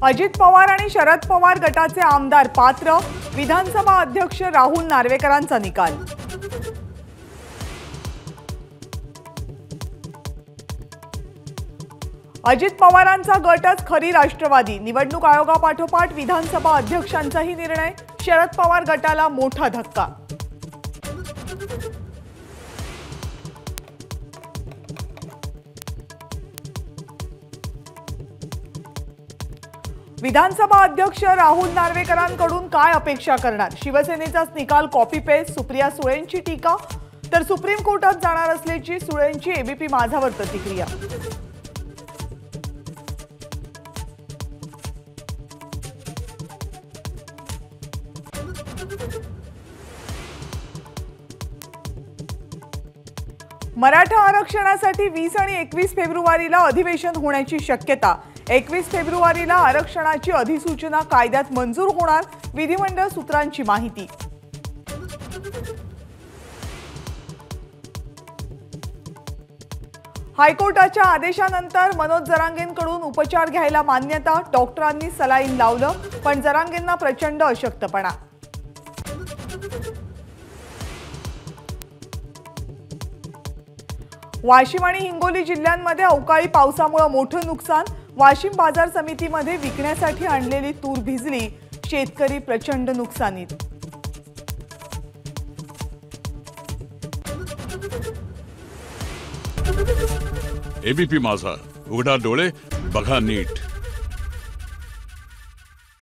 अजित पवार आणि शरद पवार गटाचे आमदार पात्र, विधानसभा अध्यक्ष राहुल नार्वेकरांचा निकाल। अजित पवारांचा गटच खरी राष्ट्रवादी, निवडणूक आयोगापाठोपाठ विधानसभा अध्यक्षांचाही निर्णय, शरद पवार गटाला मोठा धक्का। विधानसभा अध्यक्ष राहुल नार्वेकरांकडून काय अपेक्षा करणार? शिवसेनेचाच निकाल कॉपी पेस्ट, सुप्रिया सुळेंची टीका, तर सुप्रीम कोर्टात जाणार असल्याची सुळेंची एबीपी माझावर प्रतिक्रिया। मराठा आरक्षणासाठी 20 आणि 21 फेब्रुवारीला अधिवेशन होण्याची शक्यता। 21 फेब्रुवारीला आरक्षणाची अधिसूचना कायद्यात मंजूर होणार, विधिमंडळ सूत्रांची माहिती। हायकोर्टाच्या आदेशानंतर मनोज जरांगेंकडून उपचार घ्यायला मान्यता, डॉक्टरांनी सलाईन लावलं, पण जरांगेंना प्रचंड अशक्तपणा। वाशिम आणि हिंगोली जिल्ह्यांमध्ये अवकाळी पावसामुळे मोठं नुकसान, वाशिम बाजार समितीमध्ये विकण्यासाठी आणलेली तूर भिजली, शेतकरी प्रचंड नुकसानीत। एबीपी माझा, उघडा डोळे बघा नीट।